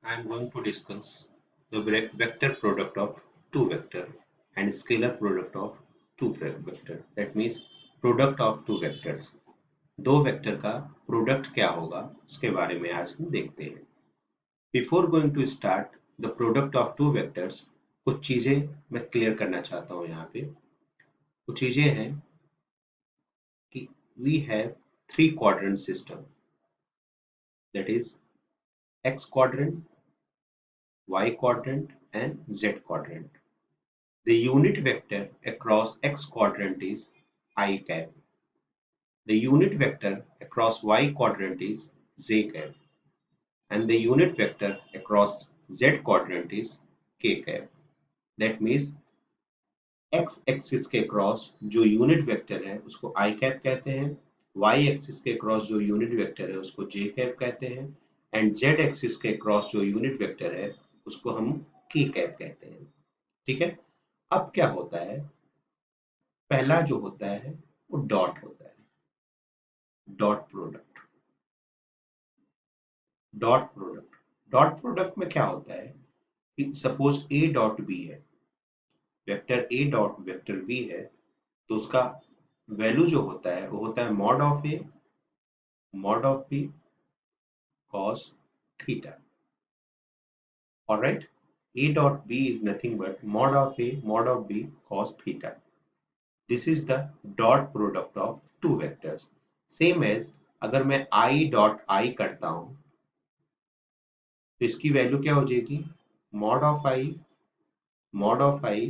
I am going to discuss the vector product of two vector and scalar product of two vector. That means product of two vectors. दो vector का product क्या होगा उसके बारे में आज हम देखते हैं. Before going to start the product of two vectors, कुछ चीजें मैं क्लियर करना चाहता हूं. यहाँ पे कुछ चीजें हैं कि we have three quadrant system, that is x quadrant, y quadrant and z quadrant. The unit vector across x quadrant is I cap. The unit vector across y quadrant is z cap. And the unit vector across z quadrant is k cap. That means x axis के cross जो unit vector है उसको i cap कहते हैं, y axis के cross जो unit vector है उसको j कैप कहते हैं, एंड z एक्सिस के क्रॉस जो यूनिट वेक्टर है उसको हम k कैप कहते हैं. ठीक है. अब क्या होता है, पहला जो होता है वो डॉट होता है. Dot product. डॉट प्रोडक्ट में क्या होता है कि सपोज ए डॉट बी है, vector A dot vector B है, तो उसका वैल्यू जो होता है वो होता है mod of A mod of B cos theta. Alright. A dot B is nothing but mod of A mod of B cos theta. This is the dot product of two vectors. Same as अगर मैं आई dot आई करता हूं तो इसकी value क्या हो जाएगी, mod of I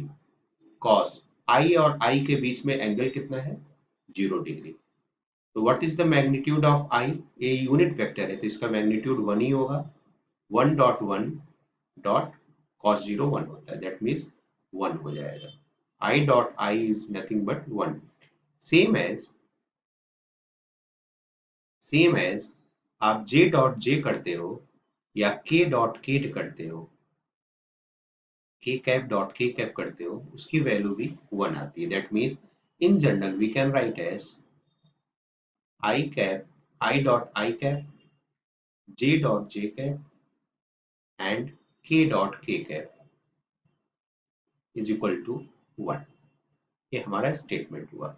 cos आई और आई के बीच में एंगल कितना है, 0 डिग्री. तो what is the magnitude of I, a unit vector है तो इसका मैग्नीट्यूड 1 ही होगा. 1.1 डॉट कॉस 0 1 होता है, दैट मीन्स 1 हो जाएगा. I dot i is nothing but 1. Same as आप जे डॉट जे करते हो या के डॉट के करते हो, के कैप डॉट के कैप करते हो, उसकी वैल्यू भी 1 आती है. That means in general we can write as i cap i dot i cap, j dot j cap and k dot k cap is equal to 1. ये हमारा statement हुआ.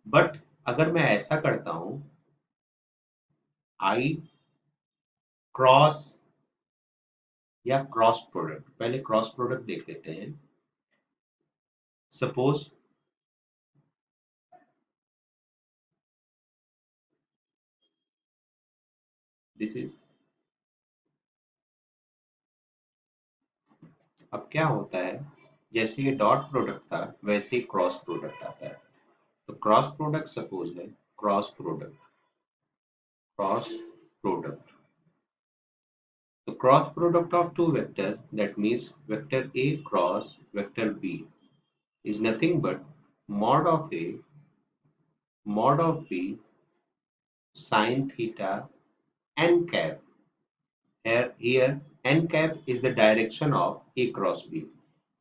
But अगर मैं ऐसा करता हूं, आई क्रॉस या क्रॉस प्रोडक्ट, पहले क्रॉस प्रोडक्ट देख लेते हैं. सपोज दिस इज, अब क्या होता है, जैसे ये डॉट प्रोडक्ट था वैसे ही क्रॉस प्रोडक्ट आता है. तो क्रॉस प्रोडक्ट सपोज है cross product. The cross product of two vector, that means vector A cross vector B, is nothing but mod of A mod of B sin theta n cap. Here n cap is the direction of A cross B.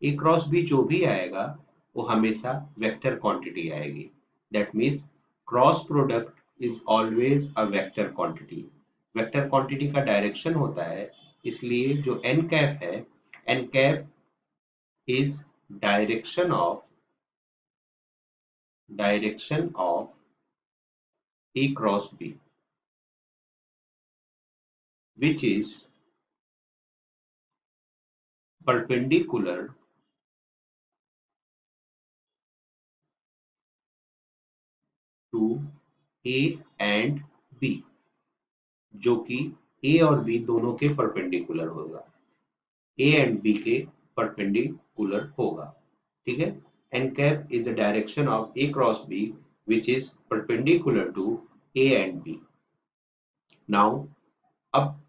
A cross B जो भी आएगा वो हमेशा vector quantity आएगी. That means cross product is always a vector quantity. Vector quantity का direction होता है, इसलिए जो n कैप है, n cap is direction of A cross B, which is perpendicular to A and B, जो कि A और B दोनों के परपेंडिकुलर होगा, A एंड B के परपेंडिकुलर होगा. ठीक है. N cap is the direction of A cross B which is perpendicular to A and B. Now अब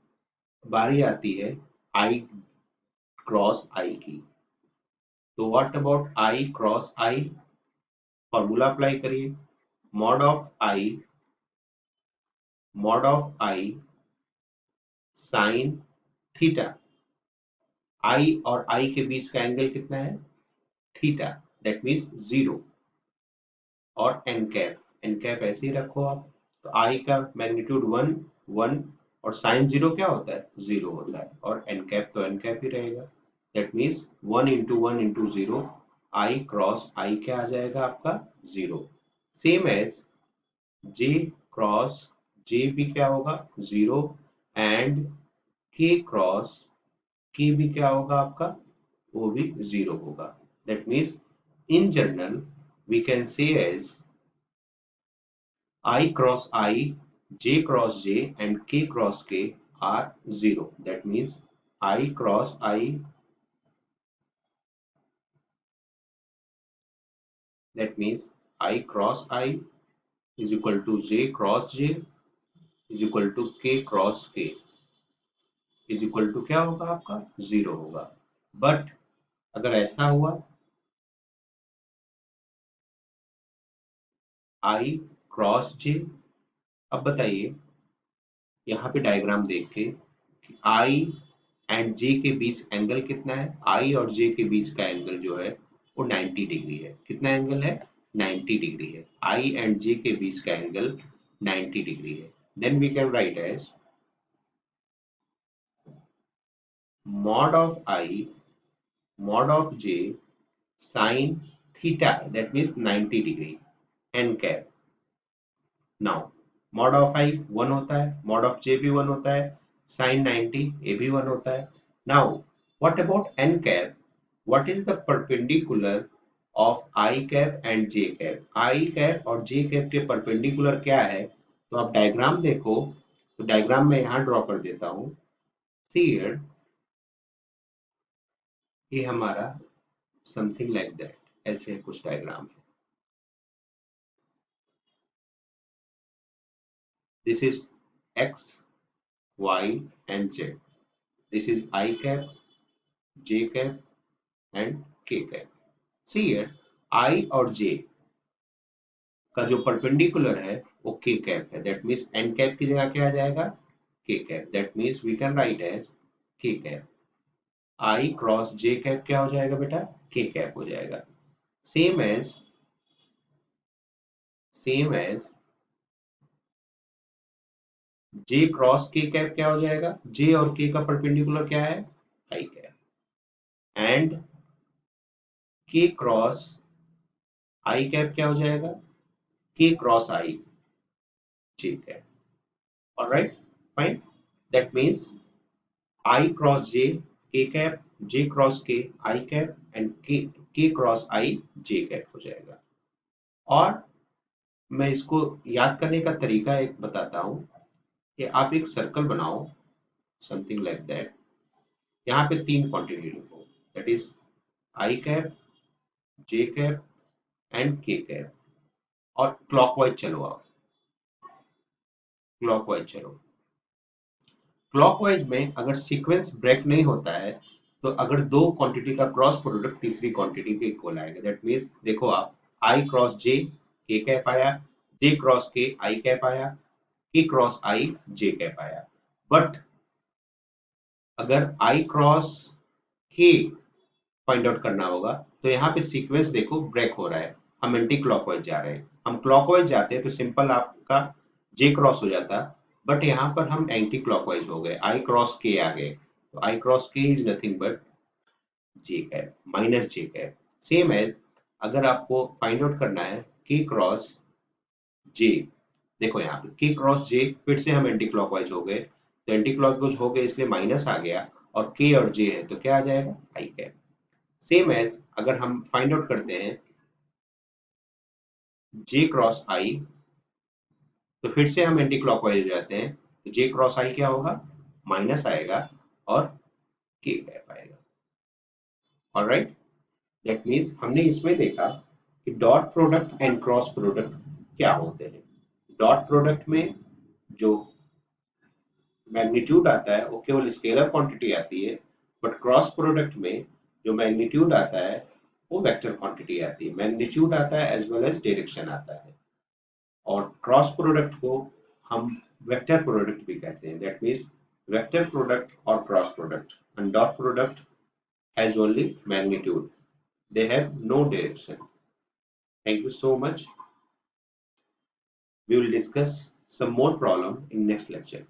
बारी आती है I क्रॉस I की. तो what about I cross I, formula apply करिए. Mod of I sine theta. I और I के बीच का एंगल कितना है, थीटा, दैट मीन्स 0. और एन कैप ऐसे ही रखो आप. तो I का मैग्नीट्यूड 1 1 और साइन जीरो क्या होता है, जीरो होता है, और एन कैप तो एन कैप ही रहेगा। That means 1 into 1 into 0, I cross I क्या आ जाएगा आपका, जीरो। सेम एज जे क्रॉस जे भी क्या होगा, जीरो, एंड के क्रॉस के भी क्या होगा आपका, वो भी जीरो होगा। That means in general we can say as I cross I, J cross J, and K cross K are zero. That means I cross I, that means I cross I is equal to J cross J is equal to K cross K is equal to क्या होगा आपका, zero होगा। But अगर ऐसा हुआ I cross J, अब बताइए यहाँ पे डायग्राम देख के कि I एंड J के बीच एंगल कितना है, I और J के बीच का एंगल जो है वो 90 डिग्री है। कितना एंगल है, 90 डिग्री है। I एंड J के बीच का एंगल 90 डिग्री है। Then we can write as mod of I mod of J sin theta, that means 90 degree, n cap. Now mod of I 1 होता है, mod of J भी 1 होता है, sin 90 ये भी 1 होता है। Now what about n cap, what is the perpendicular of I cap and J cap? I cap और J cap के परपेंडिकुलर क्या है, तो आप डायग्राम देखो, तो डायग्राम में यहाँ ड्रॉ कर देता हूँ। सी हियर, ये हमारा समथिंग लाइक दैट, ऐसे कुछ डायग्राम है। This is x, y and z. This is I cap, J cap and K cap. See here, I और J का जो परपेंडिकुलर है वो के कैप है। दैट मीन्स एन कैप की जगह क्या आ जाएगा, k cap. That means we can write as k cap. I cross j cap क्या हो जाएगा बेटा, के कैप हो जाएगा। सेम एज जे क्रॉस के कैप क्या हो जाएगा, जे और के का परपेंडिकुलर क्या है, आई कैप, एंड के क्रॉस आई कैप क्या हो जाएगा, के cross I J cap. Alright, fine. That means I cross J, K cap, J cross K, I cap and K cross I, J cap हो जाएगा। और मैं इसको याद करने का तरीका एक बताता हूँ कि आप एक सर्कल बनाओ, समथिंग लाइक दैट। यहाँ पे तीन क्वांटिटी लिखो, that is I cap, J cap and K cap, और क्लॉकवाइज चलो आप, क्लॉकवाइज चलो। क्लॉकवाइज में अगर सीक्वेंस ब्रेक नहीं होता है तो अगर दो क्वांटिटी का क्रॉस प्रोडक्ट तीसरी क्वांटिटी के इक्वल आएगा। दैट मीन्स देखो आप, आई क्रॉस जे के कैप आया, जे क्रॉस के आई कैप आया, के क्रॉस आई जे कैप आया। बट अगर आई क्रॉस के फाइंड आउट करना होगा तो यहाँ पे सीक्वेंस देखो ब्रेक हो रहा है, हम एंटी क्लॉकवाइज जा रहे हैं। हम क्लॉकवाइज जाते हैं तो सिंपल आपका जे क्रॉस हो जाता, बट यहाँ पर हम एंटी क्लॉकवाइज हो गए, आई क्रॉस के आ गए, तो i cross k is nothing but j cap minus j cap. Same as अगर आपको फाइंड आउट करना है के क्रॉस जे, देखो यहाँ पे के क्रॉस जे, फिर से हम एंटी क्लॉकवाइज हो गए, तो एंटी क्लॉकवाइज हो गए इसलिए माइनस आ गया, और के और जे है तो क्या आ जाएगा, आई कैप। सेम एज अगर हम फाइंड आउट करते हैं जे क्रॉस आई, तो फिर से हम एंटी क्लॉकवाइज हो जाते हैं, तो जे क्रॉस आई क्या होगा, माइनस आएगा और के कैप आएगा। ऑलराइट, दैट मीन्स हमने इसमें देखा कि dot product and cross product क्या होते हैं। डॉट प्रोडक्ट में जो मैग्नीट्यूड आता है वो केवल स्केलर क्वांटिटी आती है, बट क्रॉस प्रोडक्ट में जो मैग्नीट्यूड आता है वो वेक्टर क्वांटिटी आती है। मैग्नीट्यूड आता है एज वेल एज डायरेक्शन आता है, और क्रॉस प्रोडक्ट को हम वेक्टर प्रोडक्ट भी कहते हैं। दैट मीन्स वेक्टर प्रोडक्ट और cross product, and dot product has only magnitude, they have no direction. Thank you so much. We will discuss some more problem in next lecture.